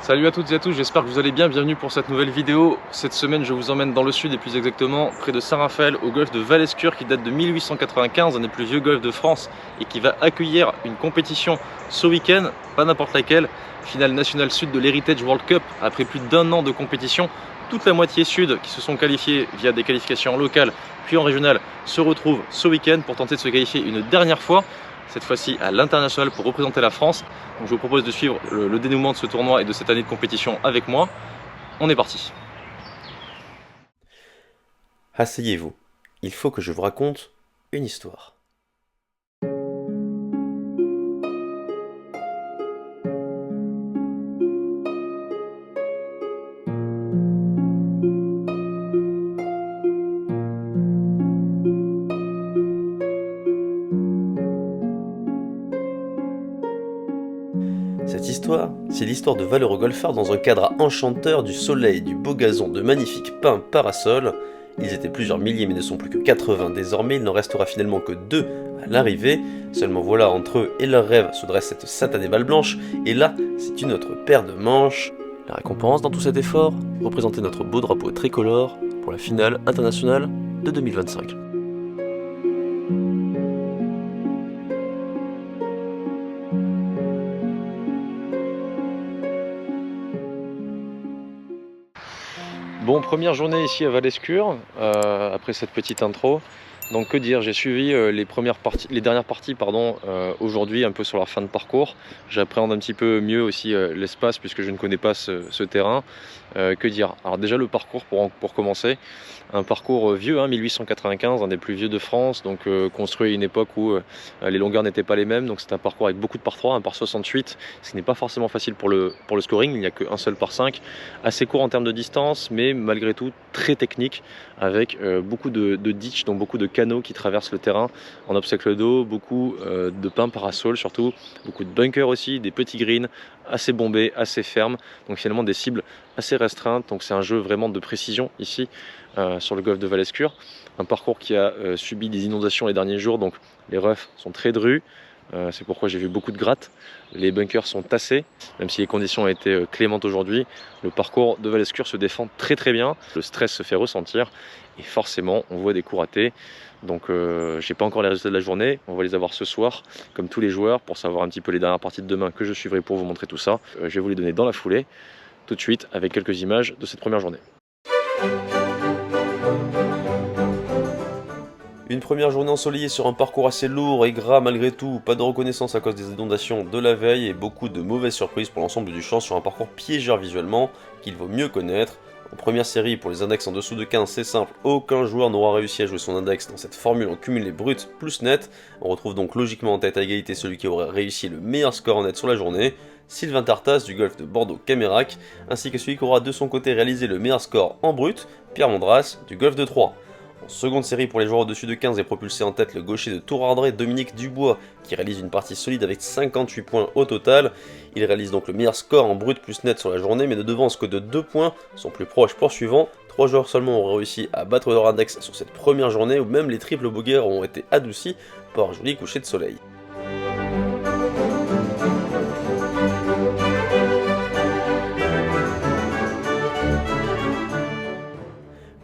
Salut à toutes et à tous, j'espère que vous allez bien, bienvenue pour cette nouvelle vidéo. Cette semaine je vous emmène dans le sud et plus exactement près de Saint-Raphaël au golfe de Val-Escure qui date de 1895, un des plus vieux golfs de France et qui va accueillir une compétition ce week-end, pas n'importe laquelle, finale nationale sud de l'Heritage World Cup. Après plus d'un an de compétition, toute la moitié sud qui se sont qualifiés via des qualifications locales puis en régional se retrouvent ce week-end pour tenter de se qualifier une dernière fois, cette fois-ci à l'international pour représenter la France. Donc je vous propose de suivre le dénouement de ce tournoi et de cette année de compétition avec moi. On est parti. Asseyez-vous, il faut que je vous raconte une histoire. Cette histoire, c'est l'histoire de valeureux golfeurs dans un cadre enchanteur du soleil, du beau gazon, de magnifiques pins parasols. Ils étaient plusieurs milliers mais ne sont plus que 80 désormais, il n'en restera finalement que 2 à l'arrivée. Seulement voilà, entre eux et leurs rêves se dresse cette satanée balle blanche, et là, c'est une autre paire de manches. La récompense dans tout cet effort, représenter notre beau drapeau tricolore pour la finale internationale de 2025. Bon, première journée ici à Val-Escure, après cette petite intro. Donc que dire, j'ai suivi les dernières parties aujourd'hui un peu sur la fin de parcours. J'appréhende un petit peu mieux aussi l'espace puisque je ne connais pas ce terrain. Que dire, alors déjà le parcours pour commencer, un parcours vieux, 1895, un des plus vieux de France, donc construit à une époque où les longueurs n'étaient pas les mêmes, donc c'est un parcours avec beaucoup de par 3, un par 68, ce qui n'est pas forcément facile pour le scoring, il n'y a qu'un seul par 5, assez court en termes de distance, mais malgré tout très technique, avec beaucoup de ditch, donc beaucoup de canaux qui traversent le terrain en obstacle d'eau, beaucoup de pins parasols surtout, beaucoup de bunkers aussi, des petits greens assez bombés, assez fermes, donc finalement des cibles assez restreintes, donc c'est un jeu vraiment de précision ici sur le golfe de Val-Escure, un parcours qui a subi des inondations les derniers jours, donc les roughs sont très drus, c'est pourquoi j'ai vu beaucoup de grattes, les bunkers sont tassés, même si les conditions ont été clémentes aujourd'hui, le parcours de Val-Escure se défend très très bien, le stress se fait ressentir et forcément on voit des coups ratés. Donc j'ai pas encore les résultats de la journée, on va les avoir ce soir comme tous les joueurs pour savoir un petit peu les dernières parties de demain que je suivrai pour vous montrer tout ça. Je vais vous les donner dans la foulée tout de suite avec quelques images de cette première journée. Une première journée ensoleillée sur un parcours assez lourd et gras malgré tout, pas de reconnaissance à cause des inondations de la veille et beaucoup de mauvaises surprises pour l'ensemble du champ sur un parcours piégeur visuellement qu'il vaut mieux connaître. En première série, pour les index en dessous de 15, c'est simple, aucun joueur n'aura réussi à jouer son index dans cette formule en cumulé brut plus net. On retrouve donc logiquement en tête à égalité celui qui aurait réussi le meilleur score en net sur la journée, Sylvain Tartas du golf de Bordeaux-Camérac, ainsi que celui qui aura de son côté réalisé le meilleur score en brut, Pierre Mondras du golf de Troyes. En seconde série pour les joueurs au-dessus de 15 est propulsé en tête le gaucher de Tour-Ardrey, Dominique Dubois, qui réalise une partie solide avec 58 points au total. Il réalise donc le meilleur score en brut plus net sur la journée, mais ne devance que de 2 points son plus proche poursuivant. 3 joueurs seulement ont réussi à battre leur index sur cette première journée, où même les triples bogeys ont été adoucis par un joli coucher de soleil.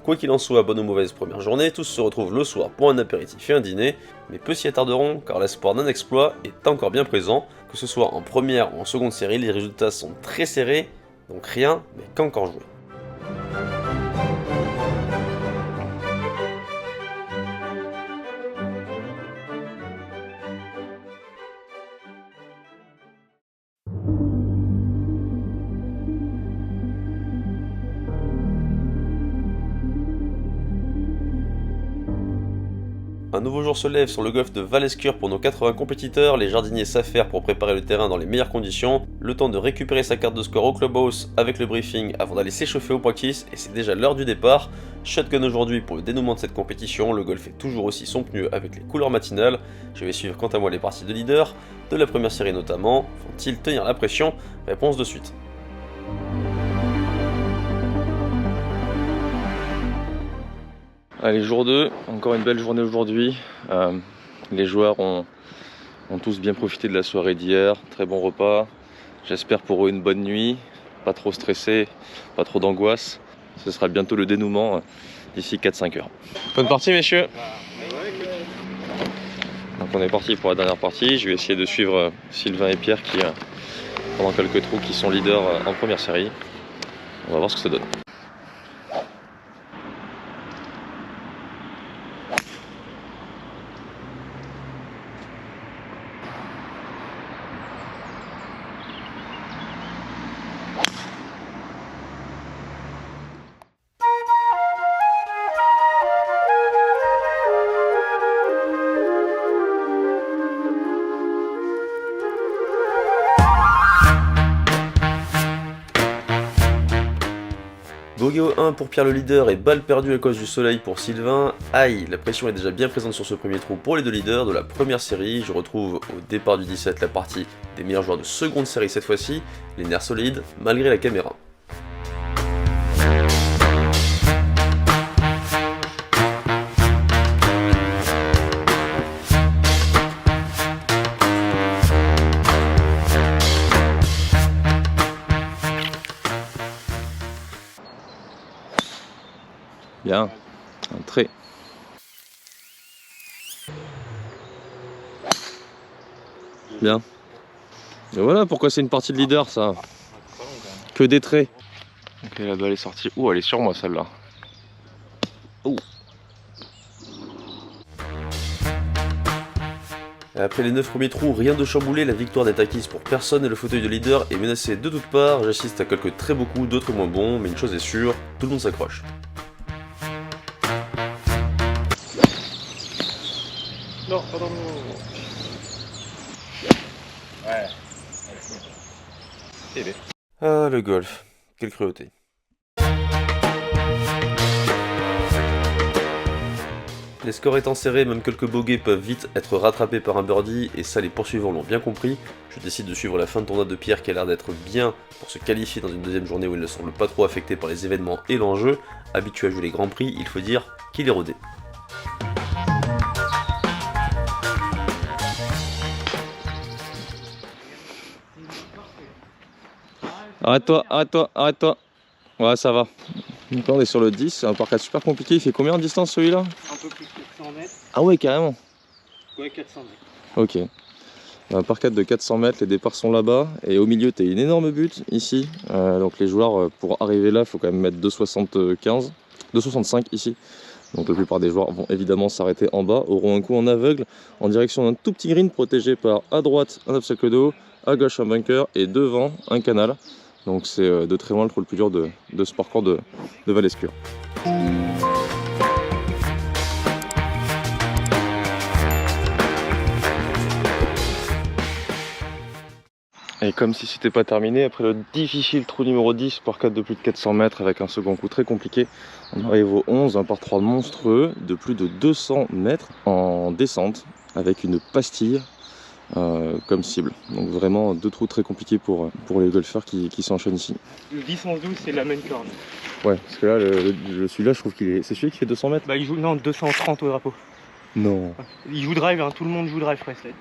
Quoi qu'il en soit, bonne ou mauvaise première journée, tous se retrouvent le soir pour un apéritif et un dîner, mais peu s'y attarderont car l'espoir d'un exploit est encore bien présent, que ce soit en première ou en seconde série, les résultats sont très serrés, donc rien n'est qu'encore joué. Un nouveau jour se lève sur le golfe de Val-Escure pour nos 80 compétiteurs, les jardiniers s'affairent pour préparer le terrain dans les meilleures conditions, le temps de récupérer sa carte de score au clubhouse avec le briefing avant d'aller s'échauffer au practice, et c'est déjà l'heure du départ. Shotgun aujourd'hui pour le dénouement de cette compétition, le golf fait toujours aussi son pneu avec les couleurs matinales. Je vais suivre quant à moi les parties de leader, de la première série notamment, vont-ils tenir la pression? Réponse de suite. Allez, jour 2, encore une belle journée aujourd'hui. Les joueurs ont tous bien profité de la soirée d'hier, très bon repas. J'espère pour eux une bonne nuit. pas trop stressé, pas trop d'angoisse. Ce sera bientôt le dénouement d'ici 4-5 heures. Bonne partie messieurs. Donc on est parti pour la dernière partie. Je vais essayer de suivre Sylvain et Pierre qui, pendant quelques trous, qui sont leaders en première série. On va voir ce que ça donne. Bogey au 1 pour Pierre le leader et balle perdue à cause du soleil pour Sylvain. Aïe, la pression est déjà bien présente sur ce premier trou pour les deux leaders de la première série. Je retrouve au départ du 17 la partie des meilleurs joueurs de seconde série cette fois-ci, les nerfs solides malgré la caméra. Bien, un trait. Bien. Et voilà pourquoi c'est une partie de leader ça. Que des traits. Ok, la balle est sortie. Ouh, elle est sur moi celle-là. Ouh. Après les 9 premiers trous, rien de chamboulé, la victoire n'est acquise pour personne et le fauteuil de leader est menacé de toutes parts. J'assiste à quelques très beaux coups, d'autres moins bons, mais une chose est sûre, tout le monde s'accroche. Non, pardon. Ouais. C'est bien. Ah, le golf, quelle cruauté. Les scores étant serrés, même quelques bogeys peuvent vite être rattrapés par un birdie, et ça les poursuivants l'ont bien compris. Je décide de suivre la fin de tournoi de Pierre qui a l'air d'être bien pour se qualifier dans une deuxième journée où il ne semble pas trop affecté par les événements et l'enjeu. Habitué à jouer les grands prix, il faut dire qu'il est rodé. Arrête-toi, arrête-toi, arrête-toi. Ouais, ça va. Donc là, on est sur le 10, c'est un par 4 super compliqué. Il fait combien en distance celui-là? Un peu plus de 400 mètres. Ah ouais, carrément. Ouais, 400 mètres. Ok. Un par 4 de 400 mètres, les départs sont là-bas. Et au milieu, tu as une énorme butte ici. Donc les joueurs, pour arriver là, il faut quand même mettre 2,75, 2,65 ici. Donc la plupart des joueurs vont évidemment s'arrêter en bas, auront un coup en aveugle en direction d'un tout petit green protégé par à droite un obstacle d'eau, à gauche un bunker et devant un canal. Donc c'est de très loin le trou le plus dur de ce parcours de Val-Escure. Et comme si c'était pas terminé, après le difficile trou numéro 10, par 4 de plus de 400 mètres avec un second coup très compliqué, on arrive au 11, un par 3 monstrueux de plus de 200 mètres en descente avec une pastille comme cible. Donc vraiment deux trous très compliqués pour les golfeurs qui s'enchaînent ici. Le 10 11 12 c'est la main corde. Ouais, parce que là, celui-là, je trouve qu'il est... C'est celui qui fait 200 mètres? Bah il joue, non, 230 au drapeau. Non. Il joue drive, hein, tout le monde joue drive Presley.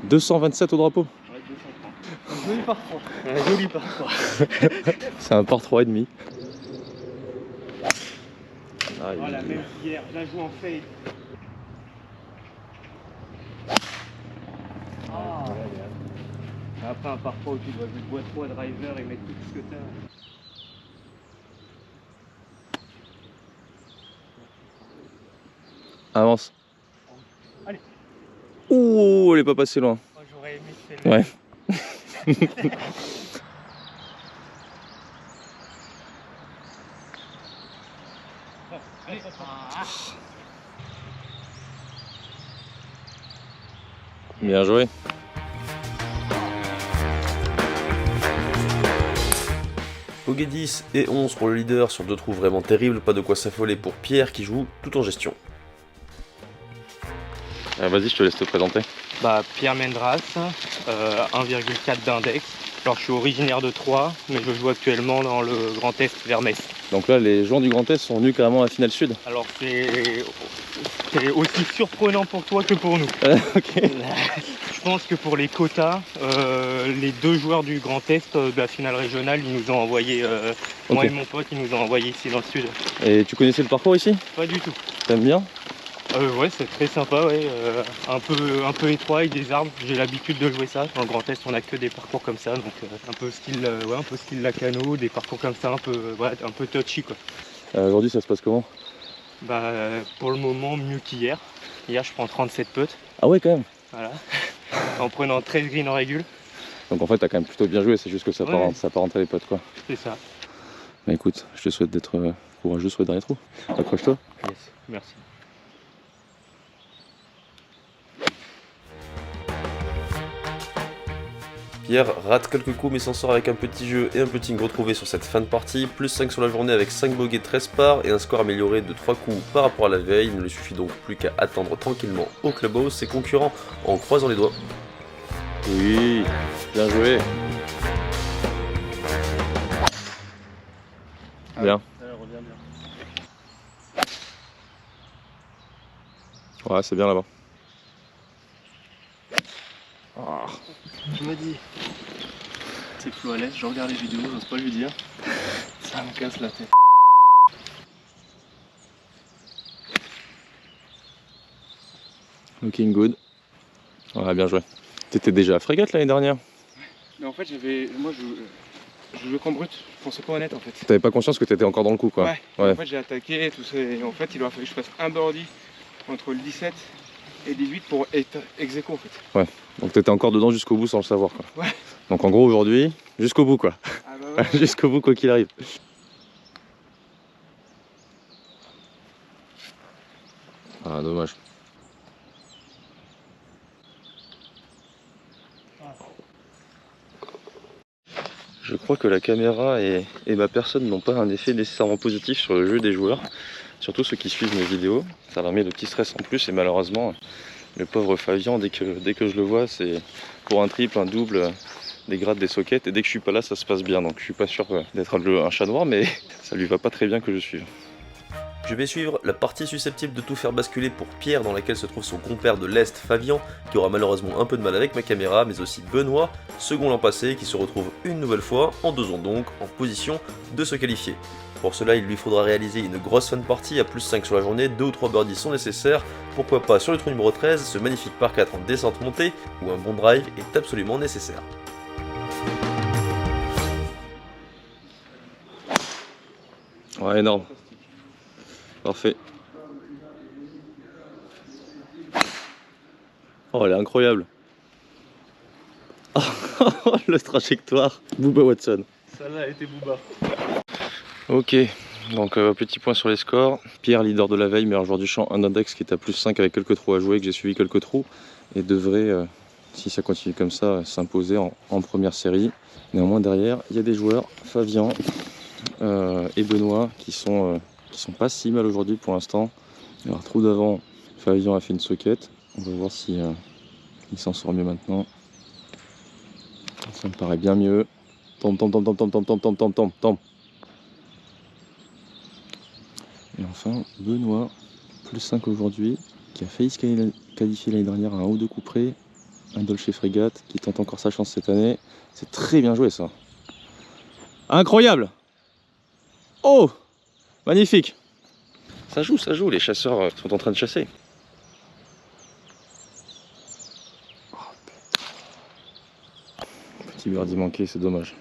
227 au drapeau? Ouais, 230. Un joli par 3. Un joli par 3. C'est un par 3,5. Ah, Voilà, même hier, je la joue en fade. Ah. Après un par 3 où tu dois jouer boîte 3 driver et mettre tout ce que t'as. Avance. Allez. Ouh, elle est pas passée loin. Oh, j'aurais aimé celle-là. Ouais. Bon, allez. Ah. Bien joué. Bogey 10 et 11 pour le leader sur deux trous vraiment terribles, pas de quoi s'affoler pour Pierre qui joue tout en gestion. Vas-y, je te laisse te présenter. Bah, Pierre Mendras, 1,4 d'index. Alors je suis originaire de Troyes, mais je joue actuellement dans le Grand Est vers Metz. Donc là, les joueurs du Grand Est sont venus carrément à la finale sud. Alors c'est aussi surprenant pour toi que pour nous. Ok. Je pense que pour les quotas, les 2 joueurs du Grand Est de la finale régionale, ils nous ont envoyé, moi et mon pote, ils nous ont envoyé ici dans le sud. Et tu connaissais le parcours ici? Pas du tout. T'aimes bien? Ouais, c'est très sympa, ouais. Un peu étroit avec des arbres. J'ai l'habitude de jouer ça. Dans le Grand Est, on a que des parcours comme ça, donc un peu style Lacano, des parcours comme ça, un peu touchy quoi. Aujourd'hui, ça se passe comment? Bah, pour le moment, mieux qu'hier. Hier, je prends 37 putts. Ah ouais, quand même. Voilà. En prenant 13 greens en régule. Donc en fait, t'as quand même plutôt bien joué, c'est juste que ça part rentrer les potes quoi. C'est ça. Bah écoute, je te souhaite d'être courageux sur les derniers trous. Accroche-toi. Yes, merci. Pierre rate quelques coups mais s'en sort avec un petit jeu et un putting retrouvé sur cette fin de partie, plus 5 sur la journée avec 5 bogeys 13 parts et un score amélioré de 3 coups par rapport à la veille. Il ne lui suffit donc plus qu'à attendre tranquillement au clubhouse ses concurrents en croisant les doigts. Oui, bien joué. Bien. Ouais, c'est bien là-bas. Oh. Tu m'as dit, c'est Flo à l'aise, je regarde les vidéos, j'ose pas lui dire. Ça me casse la tête. Looking good. Ouais, bien joué. T'étais déjà à Frégate l'année dernière? Mais en fait, moi je jouais qu'en brut, je pensais pas honnête en fait. T'avais pas conscience que t'étais encore dans le coup quoi? Ouais. En fait, j'ai attaqué et tout ça. Et en fait, il aurait fallu que je fasse un birdie entre le 17 et 18 pour être ex aequo en fait. Ouais. Donc t'étais encore dedans jusqu'au bout sans le savoir quoi. Ouais. Donc en gros aujourd'hui, jusqu'au bout quoi. Ah bah ouais. Jusqu'au bout quoi qu'il arrive. Ah dommage. Je crois que la caméra et ma personne n'ont pas un effet nécessairement positif sur le jeu des joueurs, surtout ceux qui suivent mes vidéos. Ça leur met le petit stress en plus et malheureusement le pauvre Fabien, dès que je le vois, c'est pour un triple, un double, des grades, des sockets, et dès que je suis pas là ça se passe bien, donc je suis pas sûr d'être un chat noir, mais ça lui va pas très bien que je suive. Je vais suivre la partie susceptible de tout faire basculer pour Pierre, dans laquelle se trouve son compère de l'Est, Fabien, qui aura malheureusement un peu de mal avec ma caméra, mais aussi Benoît, second l'an passé, qui se retrouve une nouvelle fois, en 2 ans donc, en position de se qualifier. Pour cela, il lui faudra réaliser une grosse fin de partie à plus 5 sur la journée, 2 ou 3 birdies sont nécessaires, pourquoi pas sur le trou numéro 13, ce magnifique par 4 en descente montée, où un bon drive est absolument nécessaire. Ouais, énorme. Parfait. Oh, elle est incroyable. Oh, le trajectoire. Booba Watson. Celle-là a été Booba. Ok, donc petit point sur les scores. Pierre, leader de la veille, meilleur joueur du champ, un index qui est à plus 5 avec quelques trous à jouer, que j'ai suivi quelques trous. Et devrait, si ça continue comme ça, s'imposer en première série. Néanmoins, derrière, il y a des joueurs, Fabien et Benoît, qui sont pas si mal aujourd'hui pour l'instant. Alors trou d'avant, Fabien a fait une socket. On va voir si il s'en sort mieux maintenant. Ça me paraît bien mieux. Tombe. Et enfin, Benoît, plus 5 aujourd'hui, qui a failli se qualifier l'année dernière à 1 ou 2 coups près. Un Dolce Frégate qui tente encore sa chance cette année. C'est très bien joué ça. Incroyable! Oh! Magnifique! Ça joue, les chasseurs sont en train de chasser. Oh, petit birdie manqué, c'est dommage.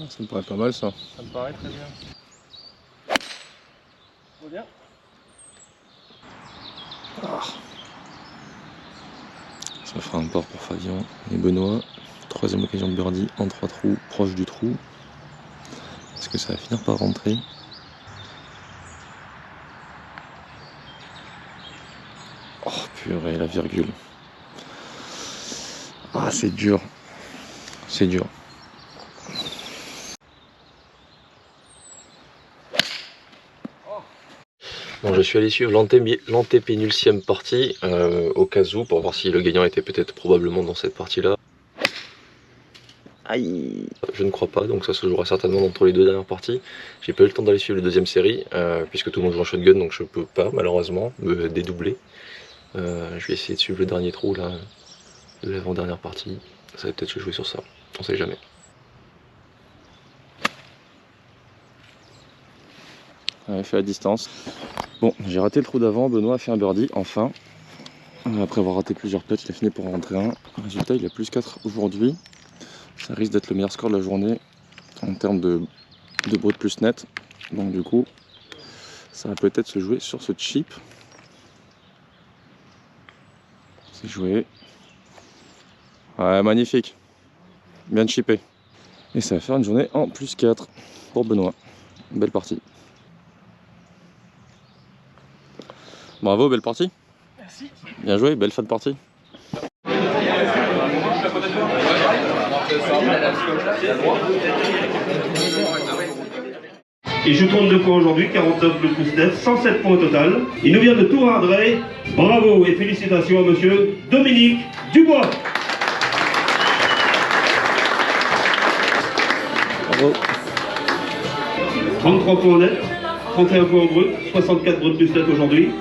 Ça me paraît pas mal ça. Ça me paraît très bien. Trop bien. Ça fera un port pour Fabien et Benoît. Troisième occasion de birdie en 3 trous, proche du trou. Est-ce que ça va finir par rentrer? Oh purée, la virgule. Ah, c'est dur. C'est dur. Bon, je suis allé suivre l'antépénultième partie au cas où pour voir si le gagnant était peut-être probablement dans cette partie-là. Aïe. Je ne crois pas, donc ça se jouera certainement entre les deux dernières parties. J'ai pas eu le temps d'aller suivre la deuxième série, puisque tout le monde joue en shotgun, donc je peux pas malheureusement me dédoubler. Je vais essayer de suivre le dernier trou là, de l'avant-dernière partie. Ça va peut-être se jouer sur ça, on sait jamais. Ouais, fait à distance. Bon, j'ai raté le trou d'avant, Benoît a fait un birdie, enfin. Après avoir raté plusieurs putts, il a fini pour en rentrer un. Résultat, il a plus 4 aujourd'hui. Ça risque d'être le meilleur score de la journée en termes de brut plus net. Donc du coup, ça va peut-être se jouer sur ce chip. C'est joué. Ouais, magnifique. Bien chippé. Et ça va faire une journée en plus 4 pour Benoît. Belle partie. Bravo, belle partie. Merci. Bien joué, belle fin de partie. Il joue 32 points aujourd'hui, 49 le plus net, 107 points au total. Il nous vient de Tour-André. Bravo et félicitations à monsieur Dominique Dubois. Bravo. 33 points net, 31 points au brut, 64 brut plus net aujourd'hui.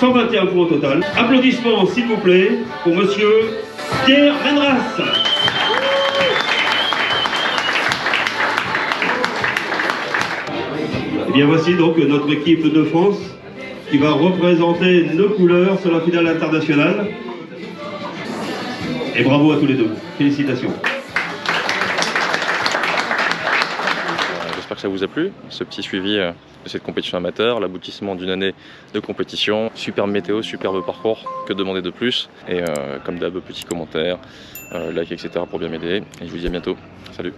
121 points au total. Applaudissements s'il vous plaît pour monsieur Pierre Menras. Et bien voici donc notre équipe de France qui va représenter nos couleurs sur la finale internationale. Et bravo à tous les deux. Félicitations. J'espère que ça vous a plu, ce petit suivi de cette compétition amateur, l'aboutissement d'une année de compétition. Superbe météo, superbe parcours, que demander de plus. Et comme d'hab, petits commentaires, like, etc. pour bien m'aider. Et je vous dis à bientôt. Salut.